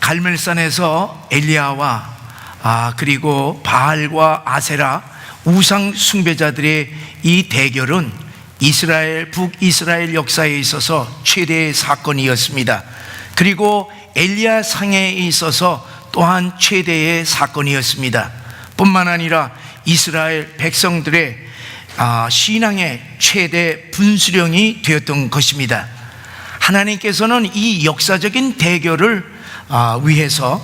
갈멜산에서 엘리야와 그리고 바알과 아세라 우상 숭배자들의 이 대결은 북이스라엘 역사에 있어서 최대의 사건이었습니다. 그리고 엘리야 상에 있어서 또한 최대의 사건이었습니다. 뿐만 아니라 이스라엘 백성들의 신앙의 최대 분수령이 되었던 것입니다. 하나님께서는 이 역사적인 대결을 위해서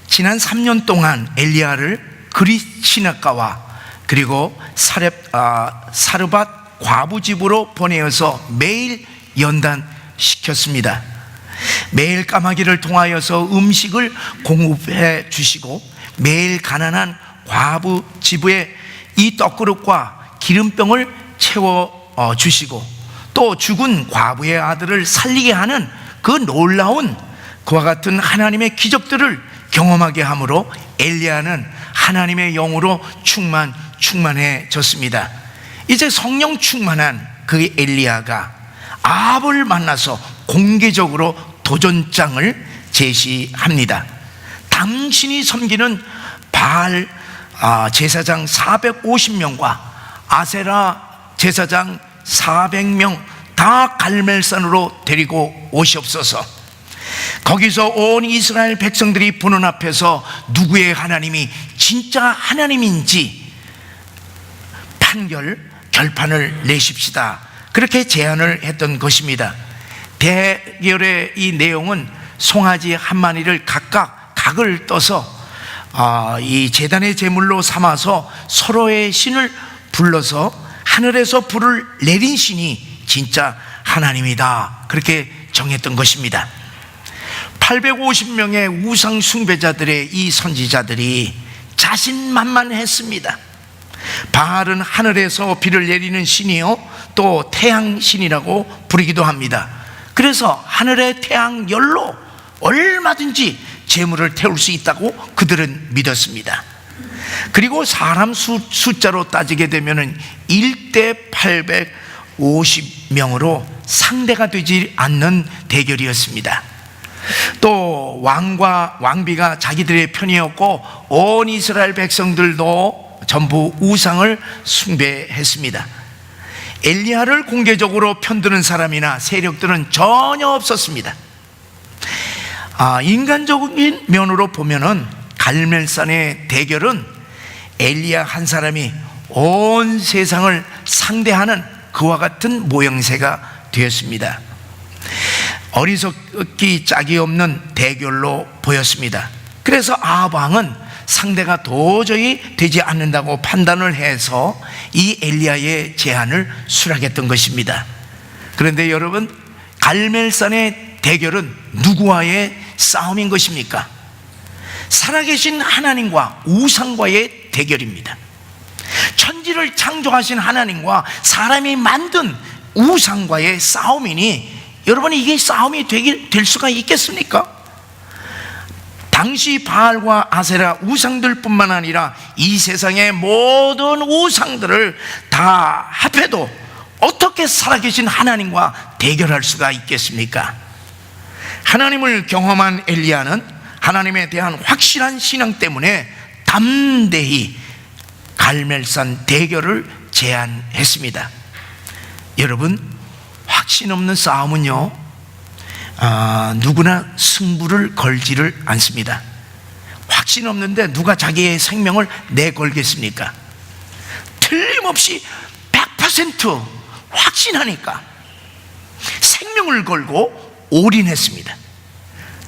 지난 3년 동안 엘리야를 그릿 신학가와 그리고 사르밧 과부집으로 보내어서 매일 연단시켰습니다. 매일 까마귀를 통하여서 음식을 공급해 주시고 매일 가난한 과부집에 이 떡그릇과 기름병을 채워 주시고 또 죽은 과부의 아들을 살리게 하는 그 놀라운 그와 같은 하나님의 기적들을 경험하게 하므로 엘리야는 하나님의 영으로 충만해졌습니다. 이제 성령 충만한 그 엘리야가 아합을 만나서 공개적으로 도전장을 제시합니다. 당신이 섬기는 바알 제사장 450명과 아세라 제사장 400명 다 갈멜산으로 데리고 오시옵소서. 거기서 온 이스라엘 백성들이 보는 앞에서 누구의 하나님이 진짜 하나님인지 결판을 내십시다. 그렇게 제안을 했던 것입니다. 대결의 이 내용은 송아지 한 마리를 각각 각을 떠서 이 제단의 제물로 삼아서 서로의 신을 불러서 하늘에서 불을 내린 신이 진짜 하나님이다, 그렇게 정했던 것입니다. 850명의 우상 숭배자들의 이 선지자들이 자신만만했습니다. 바알은 하늘에서 비를 내리는 신이요 또 태양신이라고 부르기도 합니다. 그래서 하늘의 태양열로 얼마든지 재물을 태울 수 있다고 그들은 믿었습니다. 그리고 사람 숫자로 따지게 되면 1대 850명으로 상대가 되지 않는 대결이었습니다. 또 왕과 왕비가 자기들의 편이었고 온 이스라엘 백성들도 전부 우상을 숭배했습니다. 엘리야를 공개적으로 편드는 사람이나 세력들은 전혀 없었습니다. 인간적인 면으로 보면은 갈멜산의 대결은 엘리야 한 사람이 온 세상을 상대하는 그와 같은 모형새가 되었습니다. 어리석기 짝이 없는 대결로 보였습니다. 그래서 아합 왕은 상대가 도저히 되지 않는다고 판단을 해서 이 엘리야의 제안을 수락했던 것입니다. 그런데 여러분, 갈멜산의 대결은 누구와의 싸움인 것입니까? 살아계신 하나님과 우상과의 대결입니다. 천지를 창조하신 하나님과 사람이 만든 우상과의 싸움이니 여러분, 이게 싸움이 될 수가 있겠습니까? 당시 바알과 아세라 우상들 뿐만 아니라 이 세상의 모든 우상들을 다 합해도 어떻게 살아계신 하나님과 대결할 수가 있겠습니까? 하나님을 경험한 엘리야는 하나님에 대한 확실한 신앙 때문에 담대히 갈멜산 대결을 제안했습니다. 여러분, 확신 없는 싸움은요 누구나 승부를 걸지를 않습니다. 확신 없는데 누가 자기의 생명을 내걸겠습니까? 틀림없이 100% 확신하니까 생명을 걸고 올인했습니다.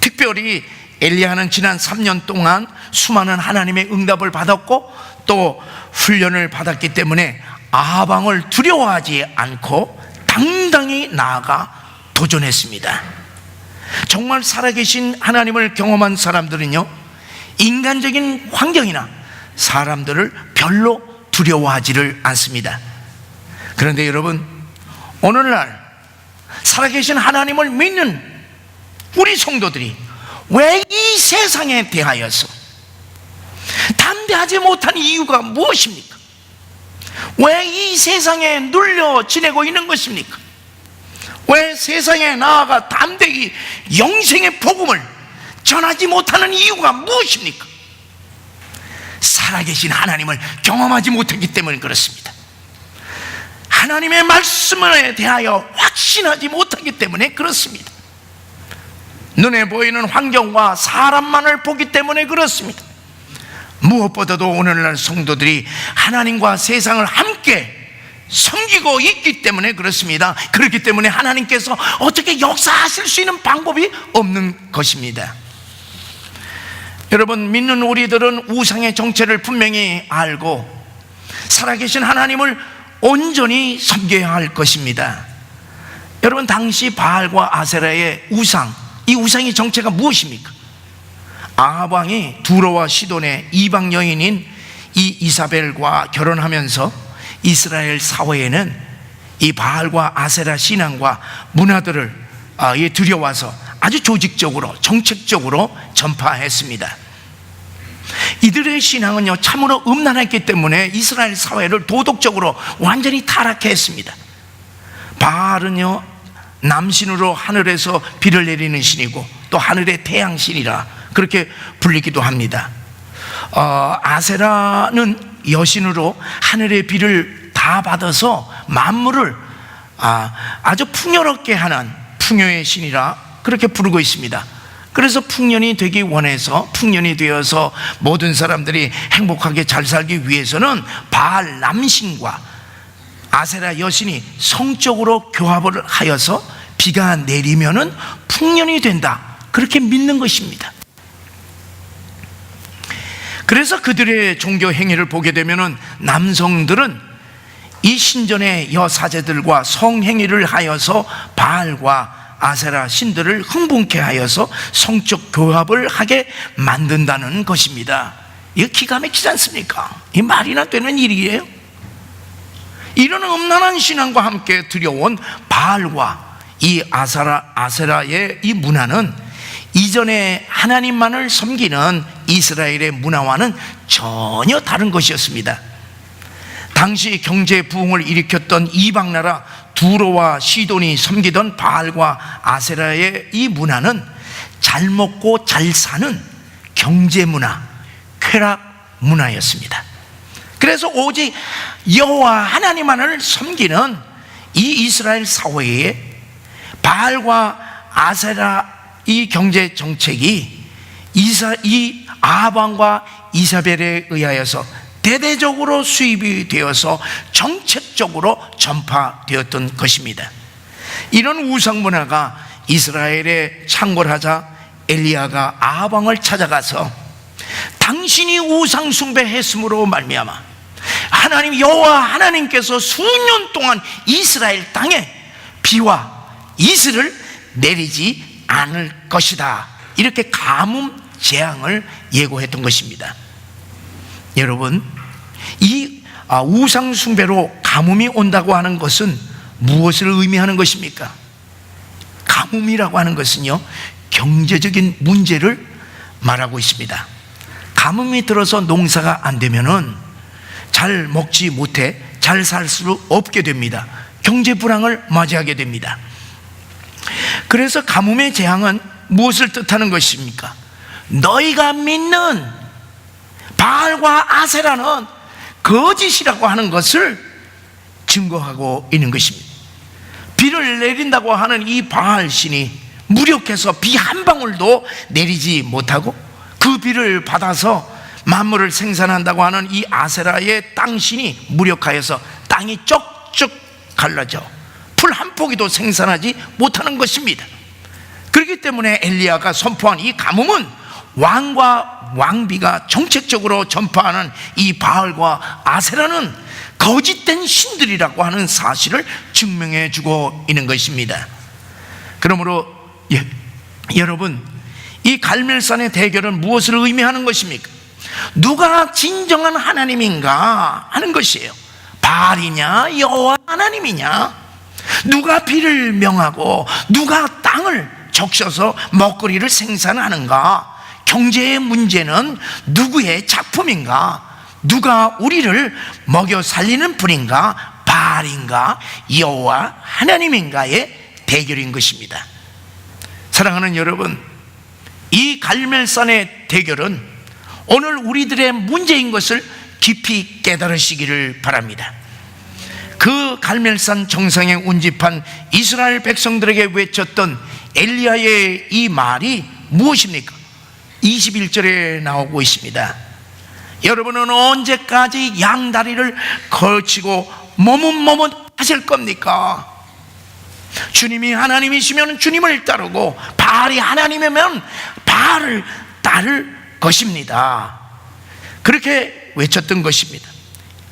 특별히 엘리야는 지난 3년 동안 수많은 하나님의 응답을 받았고 또 훈련을 받았기 때문에 아합 왕을 두려워하지 않고 당당히 나아가 도전했습니다. 정말 살아계신 하나님을 경험한 사람들은요 인간적인 환경이나 사람들을 별로 두려워하지를 않습니다. 그런데 여러분, 오늘날 살아계신 하나님을 믿는 우리 성도들이 왜 이 세상에 대하여서 담대하지 못한 이유가 무엇입니까? 왜 이 세상에 눌려 지내고 있는 것입니까? 왜 세상에 나아가 담대히 영생의 복음을 전하지 못하는 이유가 무엇입니까? 살아계신 하나님을 경험하지 못했기 때문에 그렇습니다. 하나님의 말씀에 대하여 확신하지 못하기 때문에 그렇습니다. 눈에 보이는 환경과 사람만을 보기 때문에 그렇습니다. 무엇보다도 오늘날 성도들이 하나님과 세상을 함께 섬기고 있기 때문에 그렇습니다. 그렇기 때문에 하나님께서 어떻게 역사하실 수 있는 방법이 없는 것입니다. 여러분, 믿는 우리들은 우상의 정체를 분명히 알고 살아계신 하나님을 온전히 섬겨야 할 것입니다. 여러분, 당시 바알과 아세라의 우상, 이 우상의 정체가 무엇입니까? 아합 왕이 두로와 시돈의 이방 여인인 이 이사벨과 결혼하면서 이스라엘 사회에는 이 바알과 아세라 신앙과 문화들을 들여와서 아주 조직적으로 정책적으로 전파했습니다. 이들의 신앙은요 참으로 음란했기 때문에 이스라엘 사회를 도덕적으로 완전히 타락해 했습니다. 바알은요 남신으로 하늘에서 비를 내리는 신이고 또 하늘의 태양신이라 그렇게 불리기도 합니다. 아세라는 여신으로 하늘의 비를 다 받아서 만물을 아주 풍요롭게 하는 풍요의 신이라 그렇게 부르고 있습니다. 그래서 풍년이 되기 원해서, 풍년이 되어서 모든 사람들이 행복하게 잘 살기 위해서는 바알 남신과 아세라 여신이 성적으로 교합을 하여서 비가 내리면은 풍년이 된다, 그렇게 믿는 것입니다. 그래서 그들의 종교 행위를 보게 되면은 남성들은 이 신전의 여사제들과 성행위를 하여서 바알과 아세라 신들을 흥분케 하여서 성적 교합을 하게 만든다는 것입니다. 이거 기가 막히지 않습니까? 이 말이나 되는 일이에요? 이런 음란한 신앙과 함께 들여온 바알과 이 아세라의 이 문화는 이전에 하나님만을 섬기는 이스라엘의 문화와는 전혀 다른 것이었습니다. 당시 경제 부흥을 일으켰던 이방나라 두로와 시돈이 섬기던 바알과 아세라의 이 문화는 잘 먹고 잘 사는 경제 문화, 쾌락 문화였습니다. 그래서 오직 여호와 하나님만을 섬기는 이 이스라엘 사회에 바알과 아세라 이 경제 정책이 이 아합 왕과 이사벨에 의하여서 대대적으로 수입이 되어서 정책적으로 전파되었던 것입니다. 이런 우상 문화가 이스라엘에 창궐하자 엘리야가 아합 왕을 찾아가서 당신이 우상 숭배했음으로 말미암아 하나님 여호와 하나님께서 수년 동안 이스라엘 땅에 비와 이슬을 내리지 않을 것이다, 이렇게 가뭄 재앙을 예고했던 것입니다. 여러분, 이 우상 숭배로 가뭄이 온다고 하는 것은 무엇을 의미하는 것입니까? 가뭄이라고 하는 것은요 경제적인 문제를 말하고 있습니다. 가뭄이 들어서 농사가 안 되면은 잘 먹지 못해 잘 살 수 없게 됩니다. 경제 불황을 맞이하게 됩니다. 그래서 가뭄의 재앙은 무엇을 뜻하는 것입니까? 너희가 믿는 바알과 아세라는 거짓이라고 하는 것을 증거하고 있는 것입니다. 비를 내린다고 하는 이 바알 신이 무력해서 비 한 방울도 내리지 못하고 그 비를 받아서 만물을 생산한다고 하는 이 아세라의 땅신이 무력하여서 땅이 쪽쪽 갈라져 풀 한 포기도 생산하지 못하는 것입니다. 그렇기 때문에 엘리야가 선포한 이 가뭄은 왕과 왕비가 정책적으로 전파하는 이 바알과 아세라는 거짓된 신들이라고 하는 사실을 증명해 주고 있는 것입니다. 그러므로 여러분, 이 갈멜산의 대결은 무엇을 의미하는 것입니까? 누가 진정한 하나님인가 하는 것이에요. 바알이냐 여호와 하나님이냐, 누가 비를 명하고 누가 땅을 적셔서 먹거리를 생산하는가, 경제의 문제는 누구의 작품인가, 누가 우리를 먹여 살리는 분인가, 바알인가 여호와 하나님인가의 대결인 것입니다. 사랑하는 여러분, 이 갈멜산의 대결은 오늘 우리들의 문제인 것을 깊이 깨달으시기를 바랍니다. 그 갈멜산 정상에 운집한 이스라엘 백성들에게 외쳤던 엘리야의 이 말이 무엇입니까? 21절에 나오고 있습니다. 여러분은 언제까지 양다리를 걸치고 머뭇머뭇 하실 겁니까? 주님이 하나님이시면 주님을 따르고 바알이 하나님이면 바알을 따를 것입니다. 그렇게 외쳤던 것입니다.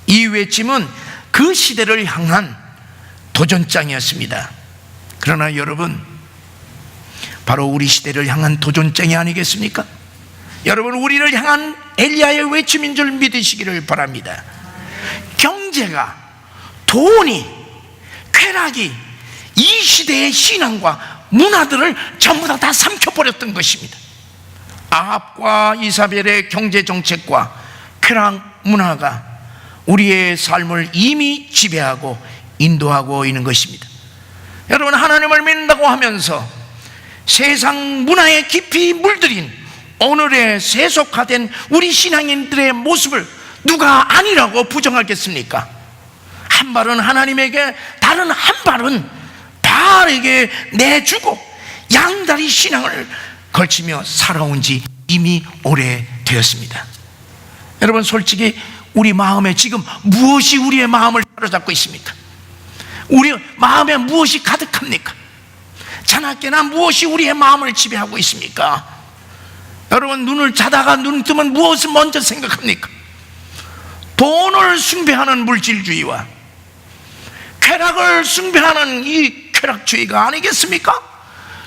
이 외침은 그 시대를 향한 도전장이었습니다. 그러나 여러분, 바로 우리 시대를 향한 도전장이 아니겠습니까? 여러분, 우리를 향한 엘리야의 외침인 줄 믿으시기를 바랍니다. 경제가, 돈이, 쾌락이 이 시대의 신앙과 문화들을 전부 다 삼켜버렸던 것입니다. 아합과 이사벨의 경제정책과 쾌락 문화가 우리의 삶을 이미 지배하고 인도하고 있는 것입니다. 여러분, 하나님을 믿는다고 하면서 세상 문화에 깊이 물들인 오늘의 세속화된 우리 신앙인들의 모습을 누가 아니라고 부정하겠습니까? 한 발은 하나님에게, 다른 한 발은 바알에게 내주고 양다리 신앙을 걸치며 살아온 지 이미 오래되었습니다. 여러분, 솔직히 우리 마음에 지금 무엇이 우리의 마음을 사로잡고 있습니까? 우리 마음에 무엇이 가득합니까? 자나깨나 무엇이 우리의 마음을 지배하고 있습니까? 여러분, 눈을 자다가 눈 뜨면 무엇을 먼저 생각합니까? 돈을 숭배하는 물질주의와 쾌락을 숭배하는 이 쾌락주의가 아니겠습니까?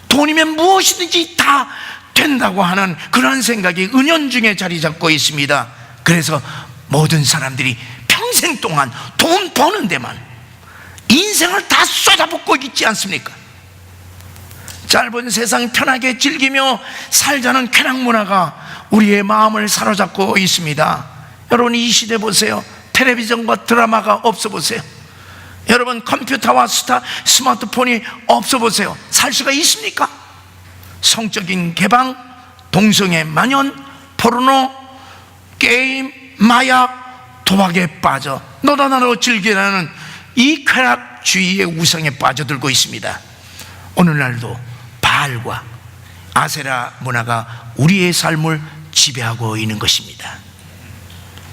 돈이면 무엇이든지 다 된다고 하는 그런 생각이 은연중에 자리 잡고 있습니다. 그래서 모든 사람들이 평생 동안 돈 버는 데만 인생을 다 쏟아붓고 있지 않습니까? 짧은 세상 편하게 즐기며 살자는 쾌락 문화가 우리의 마음을 사로잡고 있습니다. 여러분, 이 시대 보세요. 텔레비전과 드라마가 없어 보세요. 여러분, 컴퓨터와 스마트폰이 없어 보세요. 살 수가 있습니까? 성적인 개방, 동성애 만연, 포르노, 게임, 마약, 도박에 빠져 너도 나도 즐기라는 이 쾌락주의의 우상에 빠져들고 있습니다. 오늘날도 바알과 아세라 문화가 우리의 삶을 지배하고 있는 것입니다.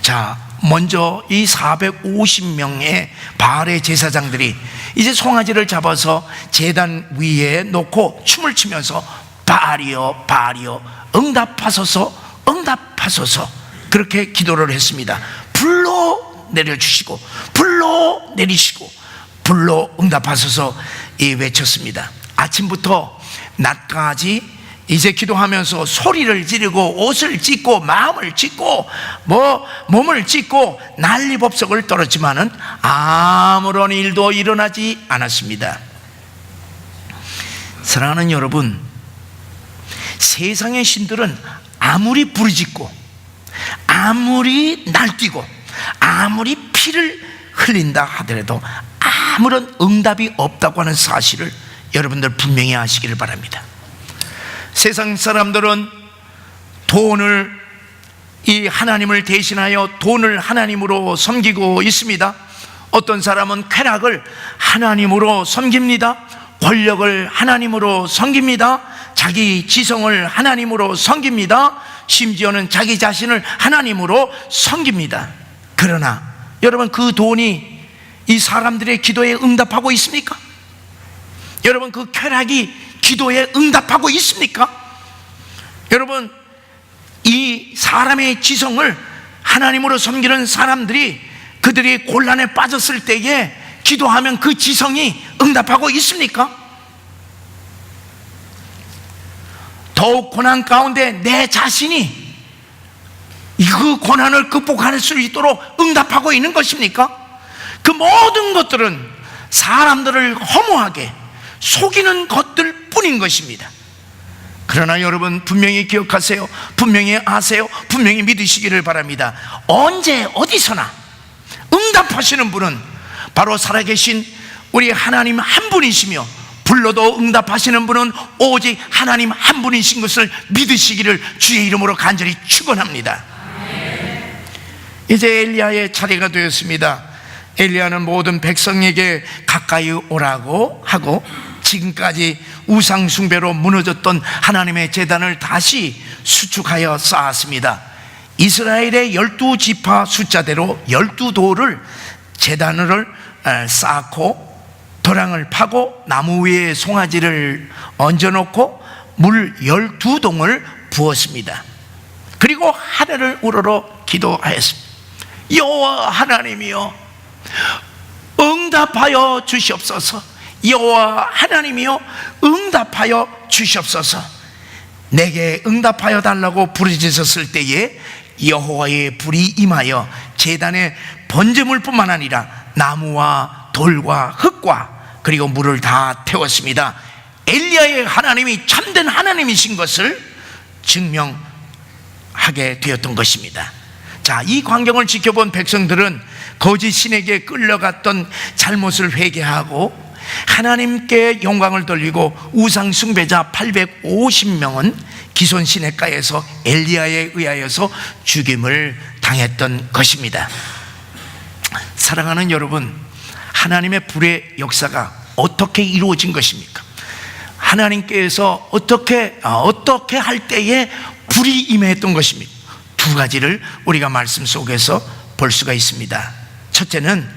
자, 먼저 이 450명의 바알의 제사장들이 이제 송아지를 잡아서 제단 위에 놓고 춤을 추면서 바알이여 바알이여 응답하소서 응답하소서 그렇게 기도를 했습니다. 불로 내려주시고 불로 내리시고 불로 응답하소서 외쳤습니다. 아침부터 낮까지 이제 기도하면서 소리를 지르고 옷을 찢고 마음을 찢고 몸을 찢고 난리법석을 떨었지만은 아무런 일도 일어나지 않았습니다. 사랑하는 여러분, 세상의 신들은 아무리 부르짖고 아무리 날뛰고 아무리 피를 흘린다 하더라도 아무런 응답이 없다고 하는 사실을 여러분들 분명히 아시기를 바랍니다. 세상 사람들은 돈을, 이 하나님을 대신하여 돈을 하나님으로 섬기고 있습니다. 어떤 사람은 쾌락을 하나님으로 섬깁니다. 권력을 하나님으로 섬깁니다. 자기 지성을 하나님으로 섬깁니다. 심지어는 자기 자신을 하나님으로 섬깁니다. 그러나 여러분, 그 돈이 이 사람들의 기도에 응답하고 있습니까? 여러분, 그 쾌락이 기도에 응답하고 있습니까? 여러분, 이 사람의 지성을 하나님으로 섬기는 사람들이 그들이 곤란에 빠졌을 때에 기도하면 그 지성이 응답하고 있습니까? 더욱 고난 가운데 내 자신이 그 고난을 극복할 수 있도록 응답하고 있는 것입니까? 그 모든 것들은 사람들을 허무하게 속이는 것들 뿐인 것입니다. 그러나 여러분, 분명히 기억하세요. 분명히 아세요. 분명히 믿으시기를 바랍니다. 언제 어디서나 응답하시는 분은 바로 살아계신 우리 하나님 한 분이시며 불러도 응답하시는 분은 오직 하나님 한 분이신 것을 믿으시기를 주의 이름으로 간절히 축원합니다. 이제 엘리야의 차례가 되었습니다. 엘리야는 모든 백성에게 가까이 오라고 하고 지금까지 우상 숭배로 무너졌던 하나님의 제단을 다시 수축하여 쌓았습니다. 이스라엘의 12지파 숫자대로 12돌을 제단을 쌓고 도랑을 파고 나무 위에 송아지를 얹어놓고 물 12동을 부었습니다. 그리고 하늘을 우러러 기도하였습니다. 여호와 하나님이여 응답하여 주시옵소서. 여호와 하나님이여 응답하여 주시옵소서. 내게 응답하여 달라고 부르짖었을 때에 여호와의 불이 임하여 제단에 번제물 뿐만 아니라 나무와 돌과 흙과 그리고 물을 다 태웠습니다. 엘리야의 하나님이 참된 하나님이신 것을 증명하게 되었던 것입니다. 자, 이 광경을 지켜본 백성들은 거짓 신에게 끌려갔던 잘못을 회개하고 하나님께 영광을 돌리고 우상 숭배자 850명은 기손 시냇가에서 엘리야에 의하여서 죽임을 당했던 것입니다. 사랑하는 여러분, 하나님의 불의 역사가 어떻게 이루어진 것입니까? 하나님께서 어떻게 할 때에 불이 임했던 것입니까? 두 가지를 우리가 말씀 속에서 볼 수가 있습니다. 첫째는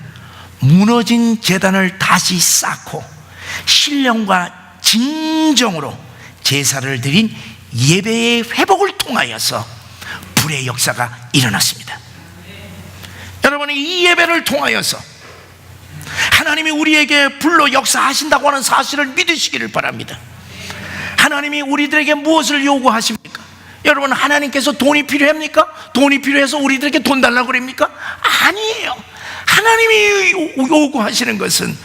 무너진 제단을 다시 쌓고 신령과 진정으로 제사를 드린 예배의 회복을 통하여서 불의 역사가 일어났습니다. 여러분, 이 예배를 통하여서 하나님이 우리에게 불로 역사하신다고 하는 사실을 믿으시기를 바랍니다. 하나님이 우리들에게 무엇을 요구하십니까? 여러분, 하나님께서 돈이 필요합니까? 돈이 필요해서 우리들에게 돈 달라고 그럽니까? 아니에요. 하나님이 요구하시는 것은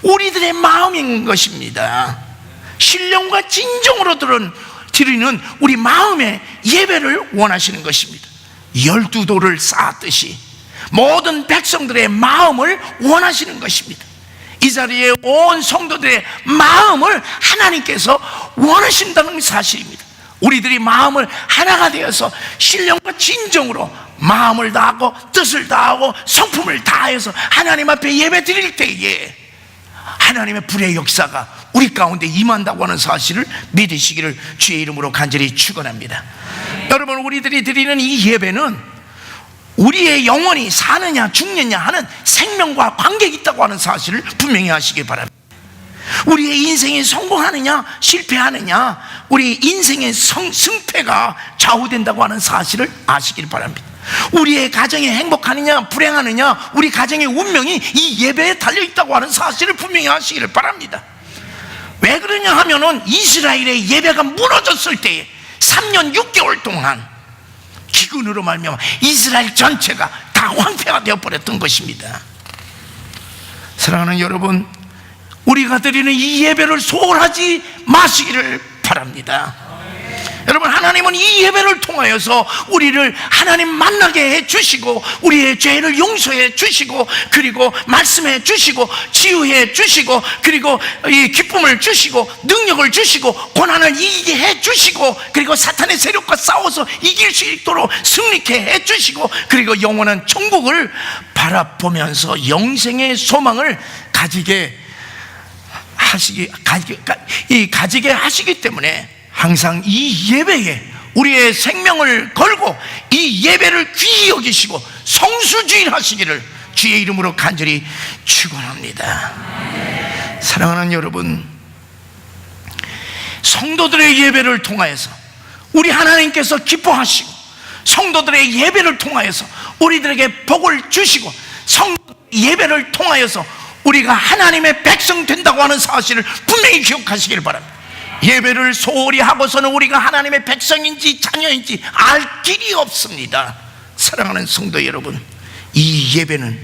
우리들의 마음인 것입니다. 신령과 진정으로 드리는 우리 마음의 예배를 원하시는 것입니다. 12돌을 쌓았듯이 모든 백성들의 마음을 원하시는 것입니다. 이 자리에 온 성도들의 마음을 하나님께서 원하신다는 사실입니다. 우리들이 마음을 하나가 되어서 신령과 진정으로 마음을 다하고 뜻을 다하고 성품을 다해서 하나님 앞에 예배 드릴 때에 하나님의 불의 역사가 우리 가운데 임한다고 하는 사실을 믿으시기를 주의 이름으로 간절히 축원합니다. 여러분, 우리들이 드리는 이 예배는 우리의 영혼이 사느냐 죽느냐 하는 생명과 관계가 있다고 하는 사실을 분명히 아시기 바랍니다. 우리의 인생이 성공하느냐 실패하느냐, 우리 인생의 승패가 좌우된다고 하는 사실을 아시길 바랍니다. 우리의 가정이 행복하느냐 불행하느냐, 우리 가정의 운명이 이 예배에 달려있다고 하는 사실을 분명히 아시기를 바랍니다. 왜 그러냐 하면은 이스라엘의 예배가 무너졌을 때에 3년 6개월 동안 기근으로 말미암아 이스라엘 전체가 다 황폐가 되어버렸던 것입니다. 사랑하는 여러분, 우리가 드리는 이 예배를 소홀하지 마시기를 바랍니다. 여러분, 하나님은 이 예배를 통하여서 우리를 하나님 만나게 해주시고 우리의 죄를 용서해 주시고 그리고 말씀해 주시고 치유해 주시고 그리고 이 기쁨을 주시고 능력을 주시고 고난을 이기게 해 주시고 그리고 사탄의 세력과 싸워서 이길 수 있도록 승리케 해 주시고 그리고 영원한 천국을 바라보면서 영생의 소망을 가지게 하시기 때문에 항상 이 예배에 우리의 생명을 걸고 이 예배를 귀히 여기시고 성수주의하시기를 주의 이름으로 간절히 축원합니다. 사랑하는 여러분, 성도들의 예배를 통하여서 우리 하나님께서 기뻐하시고 성도들의 예배를 통하여서 우리들에게 복을 주시고 성도들의 예배를 통하여서 우리가 하나님의 백성 된다고 하는 사실을 분명히 기억하시길 바랍니다. 예배를 소홀히 하고서는 우리가 하나님의 백성인지 자녀인지 알 길이 없습니다. 사랑하는 성도 여러분, 이 예배는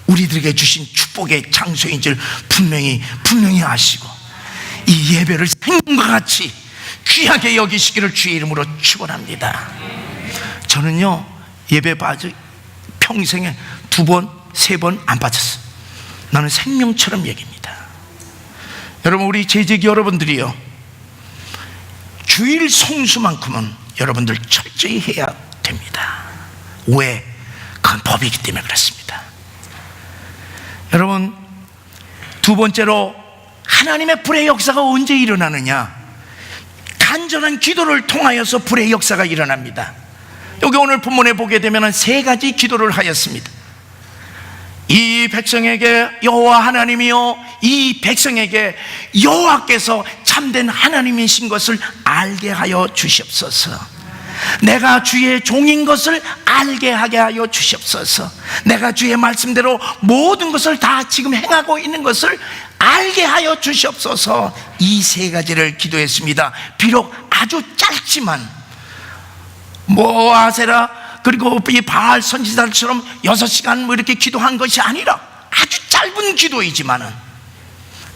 우리들에게 주신 축복의 장소인 줄 분명히 아시고 이 예배를 생명과 같이 귀하게 여기시기를 주의 이름으로 축원합니다. 저는요, 예배 평생에 2번, 3번 안 빠졌어요. 나는 생명처럼 여깁니다. 여러분, 우리 재직이 여러분들이요, 주일 송수만큼은 여러분들 철저히 해야 됩니다. 왜? 그건 법이기 때문에 그렇습니다. 여러분, 두 번째로 하나님의 불의 역사가 언제 일어나느냐? 간절한 기도를 통하여서 불의 역사가 일어납니다. 여기 오늘 본문에 보게 되면 세 가지 기도를 하였습니다. 이 백성에게 여호와 하나님이요, 이 백성에게 여호와께서 참된 하나님이신 것을 알게 하여 주시옵소서. 내가 주의 종인 것을 알게 하게 하여 주시옵소서. 내가 주의 말씀대로 모든 것을 다 지금 행하고 있는 것을 알게 하여 주시옵소서. 이 세 가지를 기도했습니다. 비록 아주 짧지만 아세라 그리고 이 바알 선지자처럼 6시간 이렇게 기도한 것이 아니라 아주 짧은 기도이지만은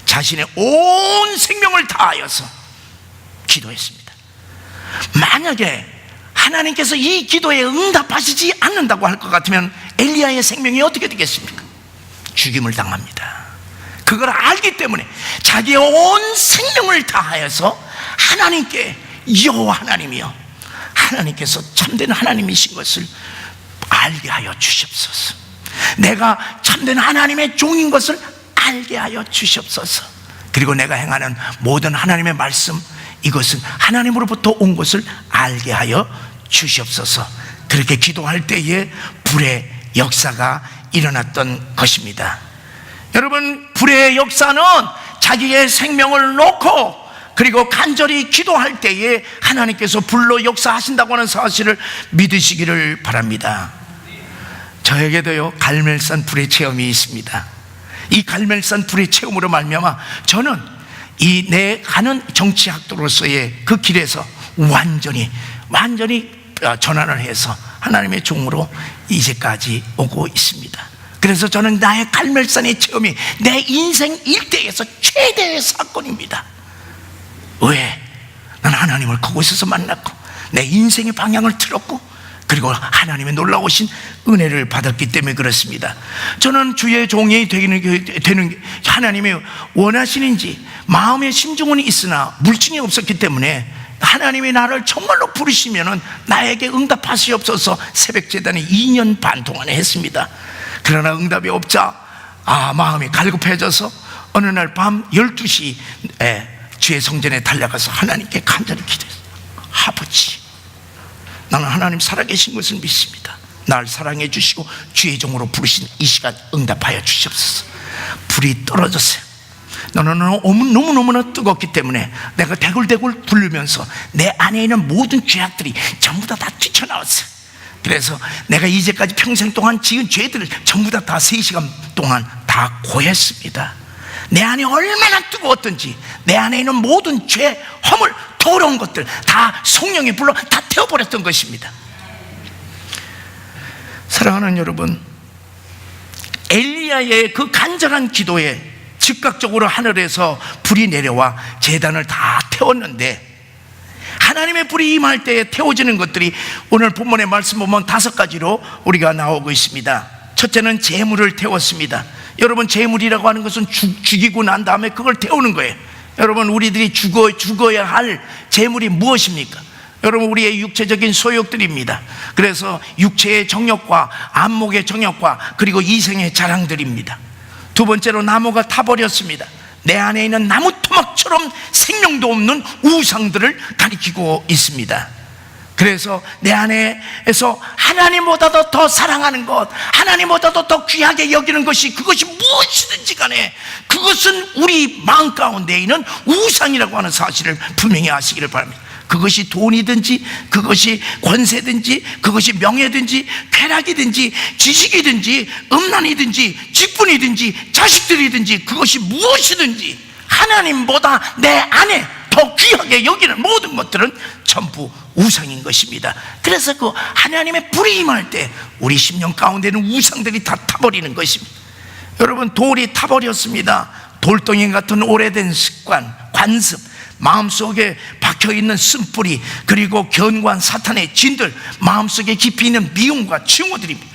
자신의 온 생명을 다하여서 기도했습니다. 만약에 하나님께서 이 기도에 응답하시지 않는다고 할 것 같으면 엘리야의 생명이 어떻게 되겠습니까? 죽임을 당합니다. 그걸 알기 때문에 자기의 온 생명을 다하여서 하나님께 여호와 하나님이여, 하나님께서 참된 하나님이신 것을 알게 하여 주시옵소서. 내가 참된 하나님의 종인 것을 알게 하여 주시옵소서. 그리고 내가 행하는 모든 하나님의 말씀, 이것은 하나님으로부터 온 것을 알게 하여 주시옵소서. 그렇게 기도할 때에 불의 역사가 일어났던 것입니다. 여러분, 불의 역사는 자기의 생명을 놓고 그리고 간절히 기도할 때에 하나님께서 불로 역사하신다고 하는 사실을 믿으시기를 바랍니다. 저에게도요, 갈멜산 불의 체험이 있습니다. 이 갈멜산 불의 체험으로 말미암아 저는 이 내 가는 정치학도로서의 그 길에서 완전히 전환을 해서 하나님의 종으로 이제까지 오고 있습니다. 그래서 저는 나의 갈멜산의 체험이 내 인생 일대에서 최대의 사건입니다. 왜? 난 하나님을 그곳에서 만났고 내 인생의 방향을 틀었고 그리고 하나님의 놀라우신 은혜를 받았기 때문에 그렇습니다. 저는 주의 종이 되는 하나님이 원하시는지 마음의 심중은 있으나 물증이 없었기 때문에 하나님이 나를 정말로 부르시면 나에게 응답하시옵소서 새벽 제단에 2년 반 동안 했습니다. 그러나 응답이 없자 마음이 갈급해져서 어느 날 밤 12시에 주의 성전에 달려가서 하나님께 간절히 기도했어요. 아버지, 나는 하나님 살아계신 것을 믿습니다. 날 사랑해 주시고 주의 종으로 부르신 이 시간 응답하여 주시옵소서. 불이 떨어졌어요. 너는 너무너무나 뜨겁기 때문에 내가 대굴대굴 굴르면서 내 안에 있는 모든 죄악들이 전부 다 뛰쳐나왔어요. 그래서 내가 이제까지 평생 동안 지은 죄들을 전부 다 3시간 동안 다 고했습니다. 내 안이 얼마나 뜨거웠던지 내 안에 있는 모든 죄, 허물, 더러운 것들 다 성령의 불로 다 태워버렸던 것입니다. 사랑하는 여러분, 엘리야의 그 간절한 기도에 즉각적으로 하늘에서 불이 내려와 제단을 다 태웠는데, 하나님의 불이 임할 때에 태워지는 것들이 오늘 본문의 말씀 보면 5가지로 우리가 나오고 있습니다. 첫째는 제물을 태웠습니다. 여러분, 제물이라고 하는 것은 죽이고 난 다음에 그걸 태우는 거예요. 여러분, 우리들이 죽어야 할 제물이 무엇입니까? 여러분, 우리의 육체적인 소욕들입니다. 그래서 육체의 정욕과 안목의 정욕과 그리고 이생의 자랑들입니다. 두 번째로 나무가 타버렸습니다. 내 안에 있는 나무 토막처럼 생명도 없는 우상들을 가리키고 있습니다. 그래서 내 안에서 하나님보다도 더 사랑하는 것, 하나님보다도 더 귀하게 여기는 것이, 그것이 무엇이든지 간에 그것은 우리 마음 가운데 있는 우상이라고 하는 사실을 분명히 아시기를 바랍니다. 그것이 돈이든지 그것이 권세든지 그것이 명예든지 쾌락이든지 지식이든지 음란이든지 직분이든지 자식들이든지 그것이 무엇이든지 하나님보다 내 안에 더 귀하게 여기는 모든 것들은 전부 우상인 것입니다. 그래서 그 하나님의 불이 임할 때 우리 심령 가운데는 우상들이 다 타버리는 것입니다. 여러분, 돌이 타버렸습니다. 돌덩이 같은 오래된 습관, 관습, 마음속에 박혀있는 쓴뿌리, 그리고 견고한 사탄의 진들, 마음속에 깊이 있는 미움과 증오들입니다.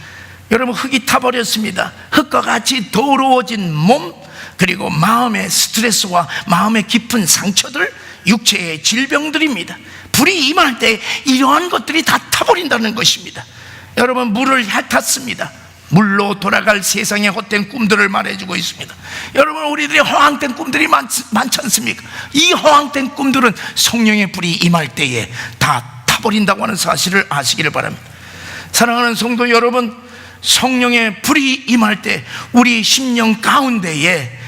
여러분, 흙이 타버렸습니다. 흙과 같이 더러워진 몸, 그리고 마음의 스트레스와 마음의 깊은 상처들, 육체의 질병들입니다. 불이 임할 때 이러한 것들이 다 타버린다는 것입니다. 여러분, 물을 핥았습니다. 물로 돌아갈 세상의 헛된 꿈들을 말해주고 있습니다. 여러분, 우리들의 허황된 꿈들이 많지 않습니까? 이 허황된 꿈들은 성령의 불이 임할 때에 다 타버린다고 하는 사실을 아시기를 바랍니다. 사랑하는 성도 여러분, 성령의 불이 임할 때 우리 심령 가운데에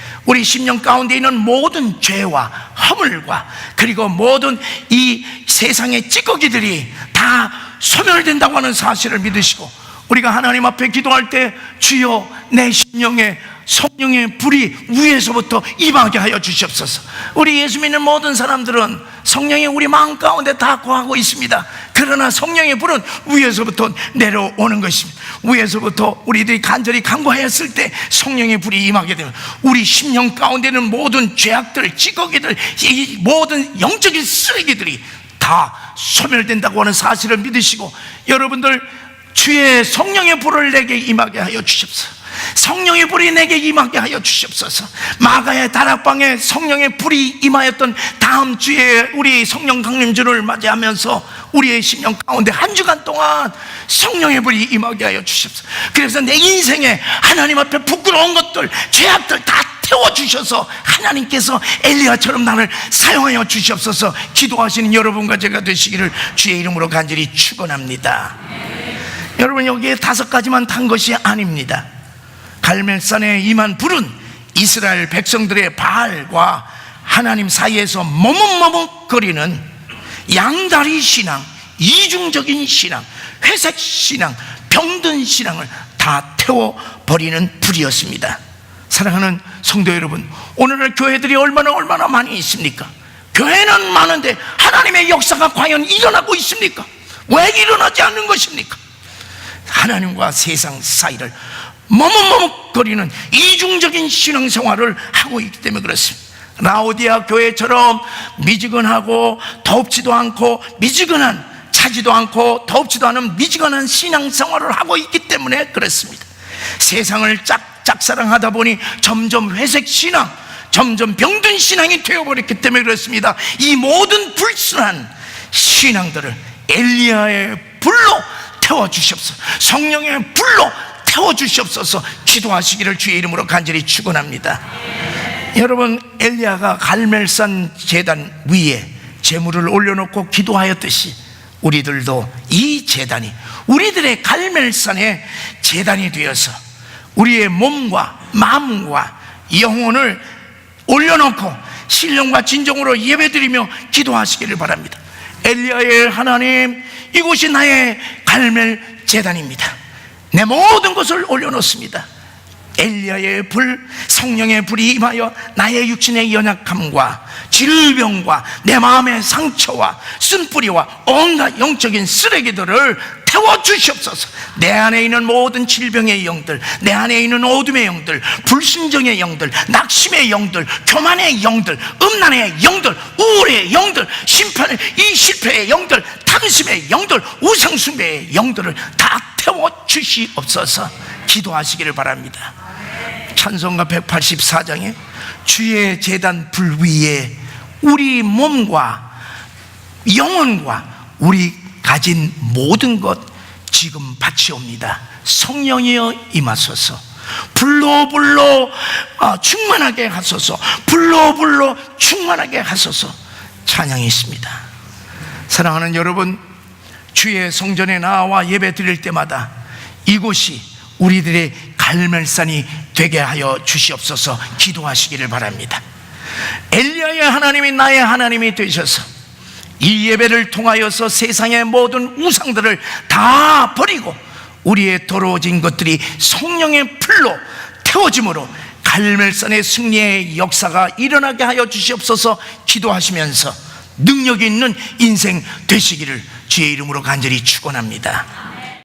있는 모든 죄와 허물과 그리고 모든 이 세상의 찌꺼기들이 다 소멸된다고 하는 사실을 믿으시고, 우리가 하나님 앞에 기도할 때 주여 내 심령에 성령의 불이 위에서부터 임하게 하여 주시옵소서. 우리 예수 믿는 모든 사람들은 성령이 우리 마음 가운데 다 거하고 있습니다. 그러나 성령의 불은 위에서부터 내려오는 것입니다. 위에서부터 우리들이 간절히 간구하였을 때 성령의 불이 임하게 되면 우리 심령 가운데는 모든 죄악들, 찌꺼기들, 이 모든 영적인 쓰레기들이 다 소멸된다고 하는 사실을 믿으시고, 여러분들 주의 성령의 불을 내게 임하게 하여 주시옵소서. 성령의 불이 내게 임하게 하여 주시옵소서. 마가의 다락방에 성령의 불이 임하였던 다음 주에 우리 성령 강림주를 맞이하면서 우리의 심령 가운데 한 주간 동안 성령의 불이 임하게 하여 주시옵소서. 그래서 내 인생에 하나님 앞에 부끄러운 것들, 죄악들 다 태워주셔서 하나님께서 엘리야처럼 나를 사용하여 주시옵소서. 기도하시는 여러분과 제가 되시기를 주의 이름으로 간절히 축원합니다. 여러분, 여기에 5가지만 탄 것이 아닙니다. 갈멜산에 임한 불은 이스라엘 백성들의 바알과 하나님 사이에서 머뭇머뭇거리는 양다리 신앙, 이중적인 신앙, 회색 신앙, 병든 신앙을 다 태워버리는 불이었습니다. 사랑하는 성도 여러분, 오늘날 교회들이 얼마나 많이 있습니까? 교회는 많은데 하나님의 역사가 과연 일어나고 있습니까? 왜 일어나지 않는 것입니까? 하나님과 세상 사이를 머뭇머뭇거리는 이중적인 신앙생활을 하고 있기 때문에 그렇습니다. 라오디아 교회처럼 미지근하고 덥지도 않고 차지도 않고 덥지도 않은 미지근한 신앙생활을 하고 있기 때문에 그렇습니다. 세상을 짝사랑하다 보니 점점 회색 신앙, 점점 병든 신앙이 되어버렸기 때문에 그렇습니다. 이 모든 불순한 신앙들을 엘리야의 불로 태워주시옵소서. 성령의 불로 태워주시옵소서. 기도하시기를 주의 이름으로 간절히 축원합니다. 여러분, 엘리야가 갈멜산 제단 위에 제물을 올려놓고 기도하였듯이 우리들도 이 제단이 우리들의 갈멜산의 제단이 되어서 우리의 몸과 마음과 영혼을 올려놓고 신령과 진정으로 예배드리며 기도하시기를 바랍니다. 엘리야의 하나님, 이곳이 나의 갈멜 제단입니다. 내 모든 것을 올려놓습니다. 엘리야의 불, 성령의 불이 임하여 나의 육신의 연약함과 질병과 내 마음의 상처와 쓴뿌리와 온갖 영적인 쓰레기들을 태워주시옵소서. 내 안에 있는 모든 질병의 영들, 내 안에 있는 어둠의 영들, 불순종의 영들, 낙심의 영들, 교만의 영들, 음란의 영들, 우울의 영들, 실패의 영들, 탐심의 영들, 우상숭배의 영들을 다 태워주시옵소서. 기도하시기를 바랍니다. 찬송가 184장에 주의 제단 불 위에 우리 몸과 영혼과 우리 가진 모든 것 지금 바치옵니다. 성령이여 임하소서. 불로 충만하게 하소서. 불로 충만하게 하소서. 찬양이 있습니다. 사랑하는 여러분, 주의 성전에 나와 예배 드릴 때마다 이곳이 우리들의 갈멜산이 되게 하여 주시옵소서. 기도하시기를 바랍니다. 엘리야의 하나님이 나의 하나님이 되셔서 이 예배를 통하여서 세상의 모든 우상들을 다 버리고 우리의 더러워진 것들이 성령의 불로 태워짐으로 갈멜산의 승리의 역사가 일어나게 하여 주시옵소서. 기도하시면서 능력이 있는 인생 되시기를 주의 이름으로 간절히 축원합니다.